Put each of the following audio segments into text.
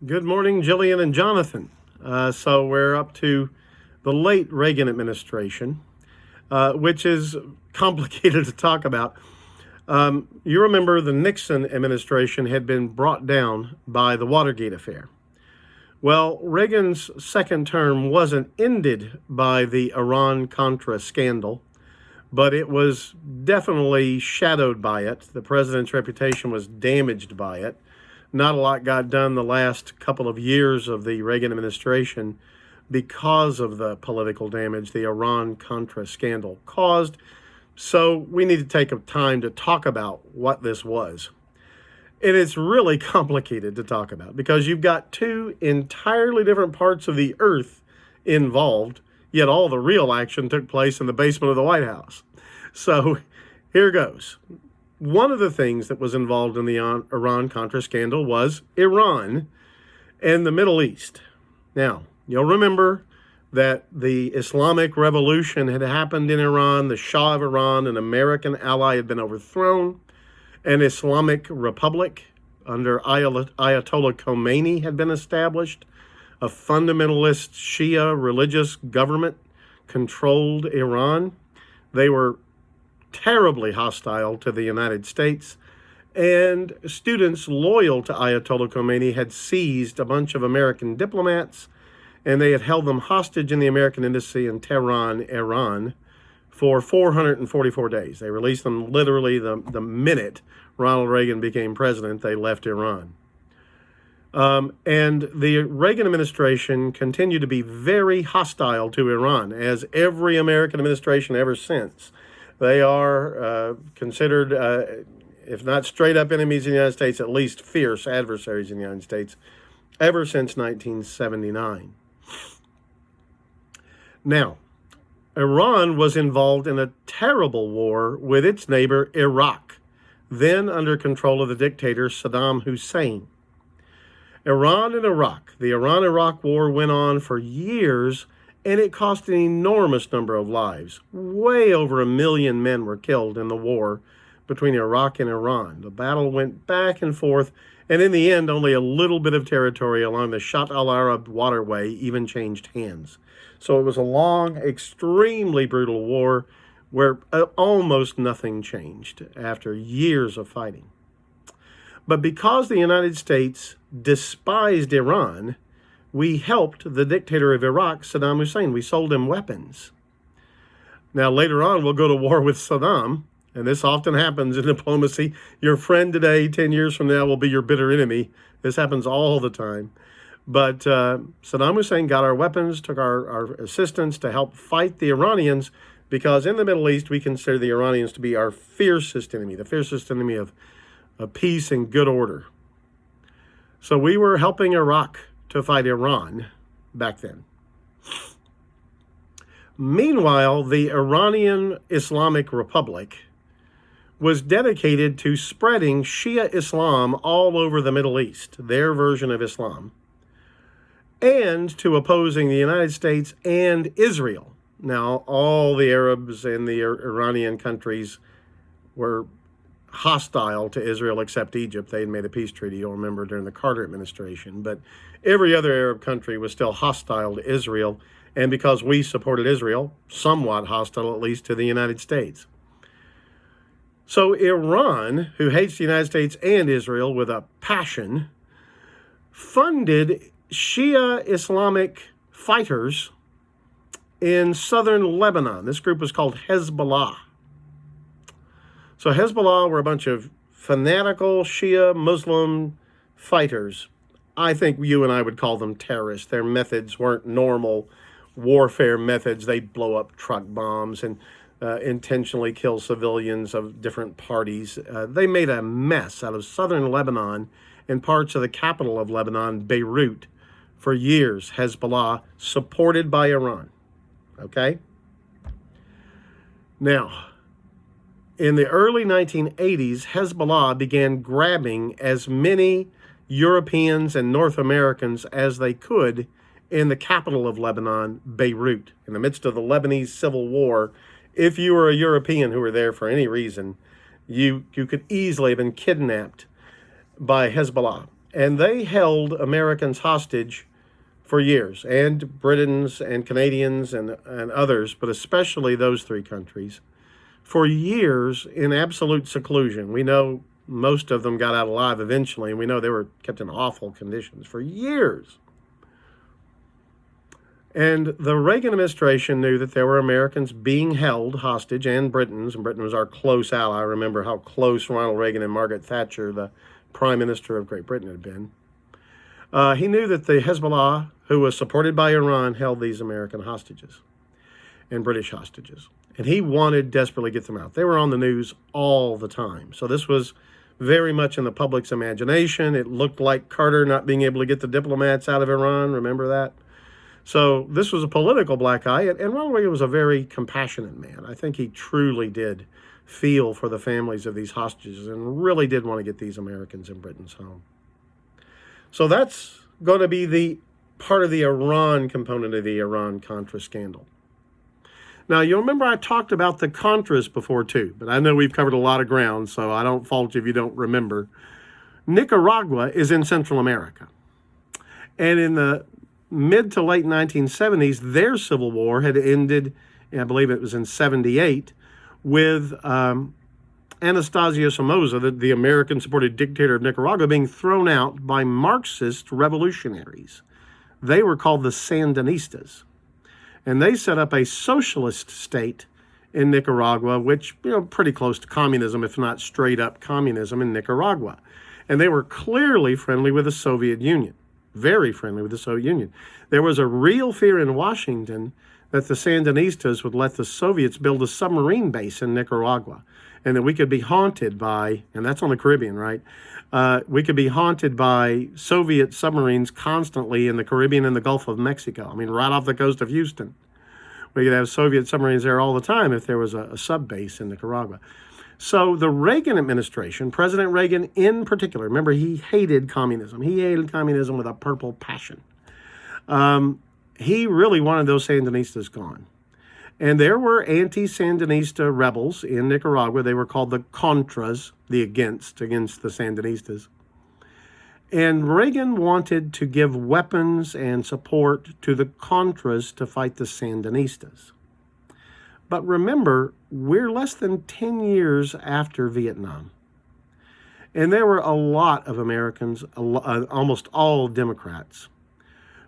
Good morning, Jillian and Jonathan. So we're up to the late Reagan administration, which is complicated to talk about. You remember the Nixon administration had been brought down by the Watergate affair. Well, Reagan's second term wasn't ended by the Iran-Contra scandal, but it was definitely shadowed by it. The president's reputation was damaged by it. Not a lot got done the last couple of years of the Reagan administration because of the political damage the Iran-Contra scandal caused. So we need to take a time to talk about what this was. And it's really complicated to talk about because you've got two entirely different parts of the earth involved, yet all the real action took place in the basement of the White House. So here goes. One of the things that was involved in the Iran-Contra scandal was Iran and the Middle East. Now, you'll remember that the Islamic Revolution had happened in Iran. The Shah of Iran, an American ally, had been overthrown. An Islamic Republic under Ayatollah Khomeini had been established. A fundamentalist Shia religious government controlled Iran. They were terribly hostile to the United States, and students loyal to Ayatollah Khomeini had seized a bunch of American diplomats, and they had held them hostage in the American embassy in Tehran, Iran, for 444 days. They released them literally the minute Ronald Reagan became president. They left Iran. And the Reagan administration continued to be very hostile to Iran, as every American administration ever since. They are considered, if not straight up enemies in the United States, at least fierce adversaries in the United States ever since 1979. Now, Iran was involved in a terrible war with its neighbor Iraq, then under control of the dictator Saddam Hussein. Iran and Iraq, the Iran-Iraq war went on for years, and it cost an enormous number of lives. Way over 1 million men were killed in the war between Iraq and Iran. The battle went back and forth, and in the end, only a little bit of territory along the Shatt al-Arab waterway even changed hands. So it was a long, extremely brutal war where almost nothing changed after years of fighting. But because the United States despised Iran, we helped the dictator of Iraq, Saddam Hussein. We sold him weapons. Now, later on, we'll go to war with Saddam, and this often happens in diplomacy. Your friend today, 10 years from now, will be your bitter enemy. This happens all the time. But Saddam Hussein got our weapons, took our assistance to help fight the Iranians, because in the Middle East, we consider the Iranians to be our fiercest enemy, the fiercest enemy of peace and good order. So we were helping Iraq to fight Iran back then. Meanwhile, the Iranian Islamic Republic was dedicated to spreading Shia Islam all over the Middle East, their version of Islam, and to opposing the United States and Israel. Now, all the Arabs in the Iranian countries were hostile to Israel except Egypt. They had made a peace treaty, you'll remember, during the Carter administration. But every other Arab country was still hostile to Israel, and because we supported Israel, somewhat hostile at least to the United States. So Iran, who hates the United States and Israel with a passion, funded Shia Islamic fighters in southern Lebanon. This group was called Hezbollah. So Hezbollah were a bunch of fanatical Shia Muslim fighters. I think you and I would call them terrorists. Their methods weren't normal warfare methods. They'd blow up truck bombs and intentionally kill civilians of different parties. They made a mess out of southern Lebanon and parts of the capital of Lebanon, Beirut, for years. Hezbollah, supported by Iran. Okay? Now, in the early 1980s, Hezbollah began grabbing as many Europeans and North Americans as they could in the capital of Lebanon, Beirut. In the midst of the Lebanese civil war, if you were a European who were there for any reason, you could easily have been kidnapped by Hezbollah. And they held Americans hostage for years, and Britons and Canadians and others, but especially those three countries, for years in absolute seclusion. We know most of them got out alive eventually, and we know they were kept in awful conditions for years. And the Reagan administration knew that there were Americans being held hostage, and Britons, and Britain was our close ally. Remember how close Ronald Reagan and Margaret Thatcher, the Prime Minister of Great Britain, had been. He knew that the Hezbollah, who was supported by Iran, held these American hostages and British hostages. And he wanted desperately to get them out. They were on the news all the time. So this was very much in the public's imagination. It looked like Carter not being able to get the diplomats out of Iran. Remember that? So this was a political black eye, and Ronald Reagan was a very compassionate man. I think he truly did feel for the families of these hostages and really did want to get these Americans in Britain's home. So that's going to be the part of the Iran component of the Iran-Contra scandal. Now, you'll remember I talked about the Contras before too, but I know we've covered a lot of ground, so I don't fault you if you don't remember. Nicaragua is in Central America. And in the mid to late 1970s, their civil war had ended, I believe it was in 78, with Anastasio Somoza, the American-supported dictator of Nicaragua, being thrown out by Marxist revolutionaries. They were called the Sandinistas. And they set up a socialist state in Nicaragua, which, pretty close to communism, if not straight up communism in Nicaragua. And they were clearly friendly with the Soviet Union. Very friendly with the Soviet Union. There was a real fear in Washington that the Sandinistas would let the Soviets build a submarine base in Nicaragua, and that we could be haunted by, and that's on the Caribbean, right? We could be haunted by Soviet submarines constantly in the Caribbean and the Gulf of Mexico. I mean, right off the coast of Houston. We could have Soviet submarines there all the time if there was a sub base in Nicaragua. So the Reagan administration, President Reagan in particular, remember he hated communism. He hated communism with a purple passion. He really wanted those Sandinistas gone. And there were anti-Sandinista rebels in Nicaragua. They were called the Contras, the against the Sandinistas. And Reagan wanted to give weapons and support to the Contras to fight the Sandinistas. But remember, we're less than 10 years after Vietnam. And there were a lot of Americans, almost all Democrats,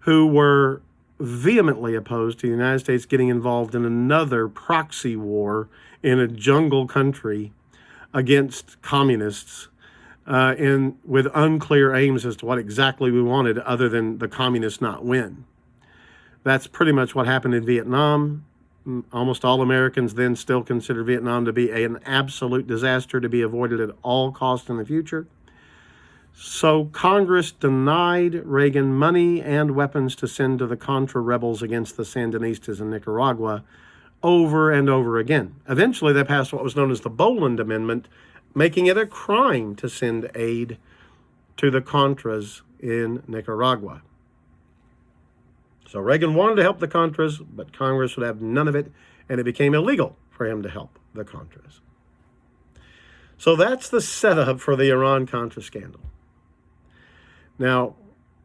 who were vehemently opposed to the United States getting involved in another proxy war in a jungle country against communists, with unclear aims as to what exactly we wanted other than the communists not win. That's pretty much what happened in Vietnam. Almost all Americans then still consider Vietnam to be an absolute disaster to be avoided at all costs in the future. So Congress denied Reagan money and weapons to send to the Contra rebels against the Sandinistas in Nicaragua over and over again. Eventually, they passed what was known as the Boland Amendment, making it a crime to send aid to the Contras in Nicaragua. So Reagan wanted to help the Contras, but Congress would have none of it, and it became illegal for him to help the Contras. So that's the setup for the Iran-Contra scandal. Now,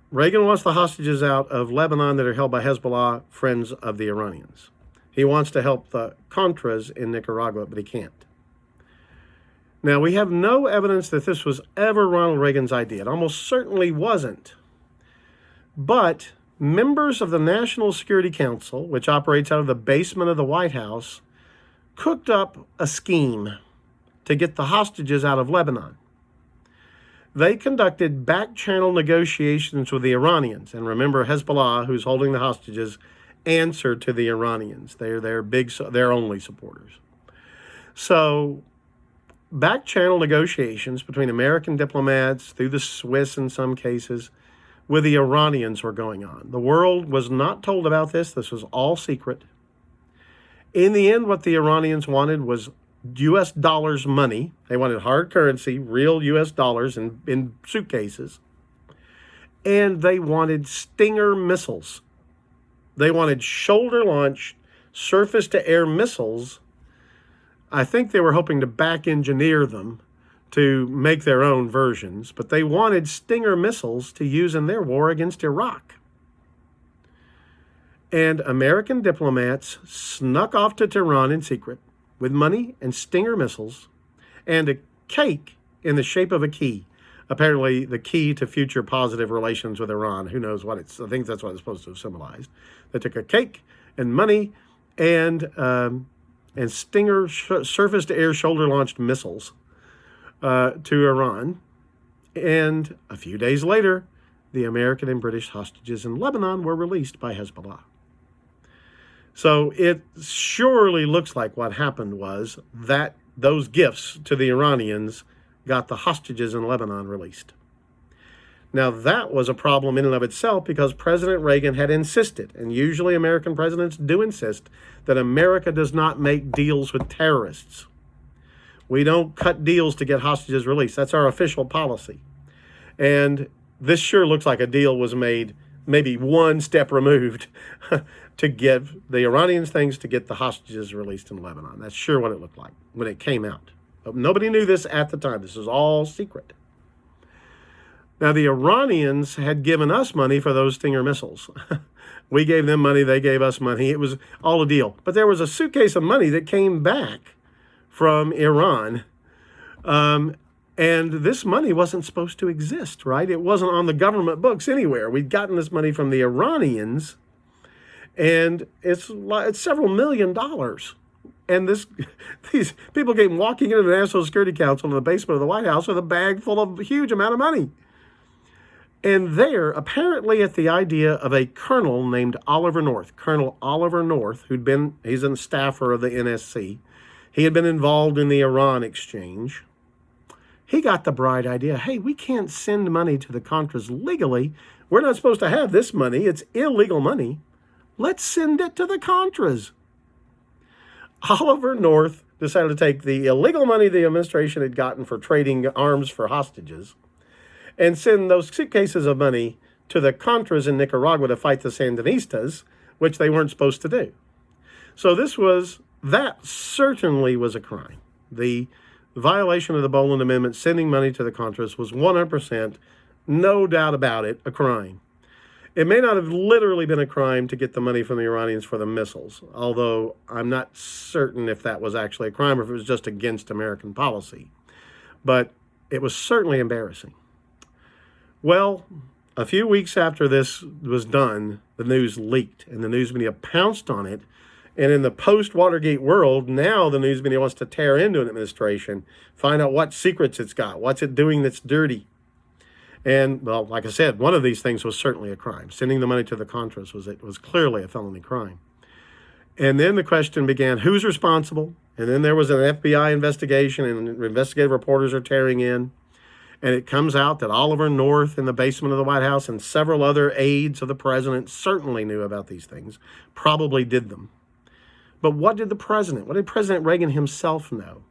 Reagan wants the hostages out of Lebanon that are held by Hezbollah, friends of the Iranians. He wants to help the Contras in Nicaragua, but he can't. Now, we have no evidence that this was ever Ronald Reagan's idea. It almost certainly wasn't. But members of the National Security Council, which operates out of the basement of the White House, cooked up a scheme to get the hostages out of Lebanon. They conducted back-channel negotiations with the Iranians. And remember, Hezbollah, who's holding the hostages, answered to the Iranians. They're their only supporters. So back-channel negotiations between American diplomats, through the Swiss in some cases, with the Iranians were going on. The world was not told about this. This was all secret. In the end, what the Iranians wanted was U.S. dollars money. They wanted hard currency, real U.S. dollars in suitcases. And they wanted Stinger missiles. They wanted shoulder-launched, surface-to-air missiles. I think they were hoping to back-engineer them to make their own versions, but they wanted Stinger missiles to use in their war against Iraq. And American diplomats snuck off to Tehran in secret with money and Stinger missiles and a cake in the shape of a key. Apparently the key to future positive relations with Iran. Who knows what I think that's what it's supposed to have symbolized. They took a cake and money and Stinger surface-to-air shoulder-launched missiles to Iran. And a few days later, the American and British hostages in Lebanon were released by Hezbollah. So it surely looks like what happened was that those gifts to the Iranians got the hostages in Lebanon released. Now, that was a problem in and of itself because President Reagan had insisted, and usually American presidents do insist, that America does not make deals with terrorists. We don't cut deals to get hostages released. That's our official policy. And this sure looks like a deal was made maybe one step removed to give the Iranians things to get the hostages released in Lebanon. That's sure what it looked like when it came out. But nobody knew this at the time. This was all secret. Now, the Iranians had given us money for those Stinger missiles. We gave them money, they gave us money. It was all a deal. But there was a suitcase of money that came back from Iran. And this money wasn't supposed to exist, right? It wasn't on the government books anywhere. We'd gotten this money from the Iranians, and it's several $1 million. And these people came walking into the National Security Council in the basement of the White House with a bag full of a huge amount of money. And there, apparently at the idea of a colonel named Oliver North, Colonel Oliver North, he's a staffer of the NSC. He had been involved in the Iran exchange. He got the bright idea, hey, we can't send money to the Contras legally. We're not supposed to have this money. It's illegal money. Let's send it to the Contras. Oliver North decided to take the illegal money the administration had gotten for trading arms for hostages and send those suitcases of money to the Contras in Nicaragua to fight the Sandinistas, which they weren't supposed to do. So that certainly was a crime. The violation of the Boland Amendment, sending money to the Contras, was 100%, no doubt about it, a crime. It may not have literally been a crime to get the money from the Iranians for the missiles, although I'm not certain if that was actually a crime or if it was just against American policy. But it was certainly embarrassing. Well, a few weeks after this was done, the news leaked, and the news media pounced on it. And in the post-Watergate world, now the news media wants to tear into an administration, find out what secrets it's got, what's it doing that's dirty. And, well, like I said, one of these things was certainly a crime. Sending the money to the Contras was clearly a felony crime. And then the question began, who's responsible? And then there was an FBI investigation, and investigative reporters are tearing in. And it comes out that Oliver North in the basement of the White House and several other aides of the president certainly knew about these things, probably did them. But what did President Reagan himself know?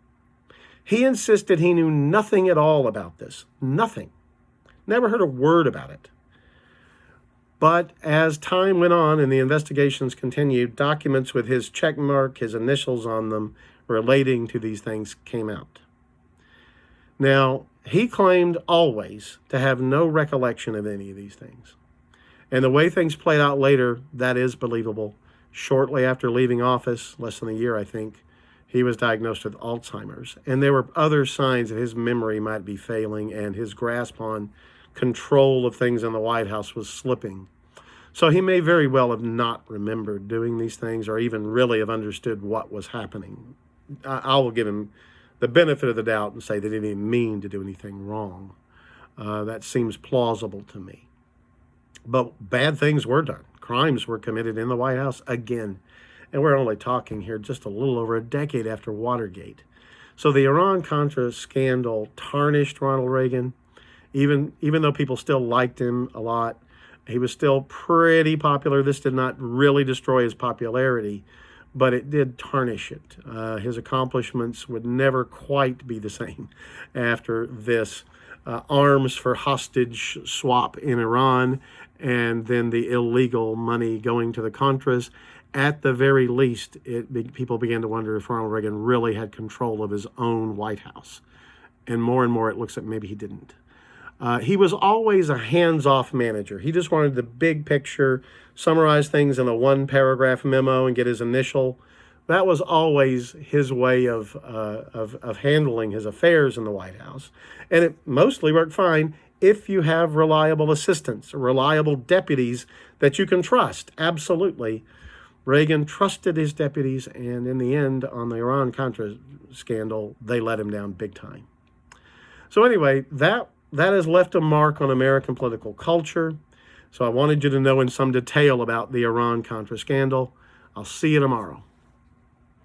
He insisted he knew nothing at all about this. Nothing. Never heard a word about it. But as time went on and the investigations continued, documents with his check mark, his initials on them, relating to these things came out. Now, he claimed always to have no recollection of any of these things. And the way things played out later, that is believable. Shortly after leaving office, less than a year, I think, he was diagnosed with Alzheimer's. And there were other signs that his memory might be failing and his grasp on control of things in the White House was slipping. So he may very well have not remembered doing these things or even really have understood what was happening. I will give him the benefit of the doubt and say that he didn't mean to do anything wrong. That seems plausible to me. But bad things were done. Crimes were committed in the White House again. And we're only talking here just a little over a decade after Watergate. So the Iran-Contra scandal tarnished Ronald Reagan. Even though people still liked him a lot, he was still pretty popular. This did not really destroy his popularity, but it did tarnish it. His accomplishments would never quite be the same after this arms for hostage swap in Iran and then the illegal money going to the Contras. At the very least, people began to wonder if Ronald Reagan really had control of his own White House. and more it looks like maybe he didn't. He was always a hands-off manager. He just wanted the big picture, summarize things in a one-paragraph memo and get his initial. That was always his way of handling his affairs in the White House. And it mostly worked fine if you have reliable assistants, reliable deputies that you can trust. Absolutely. Reagan trusted his deputies, and in the end, on the Iran-Contra scandal, they let him down big time. So anyway, that has left a mark on American political culture. So I wanted you to know in some detail about the Iran-Contra scandal. I'll see you tomorrow.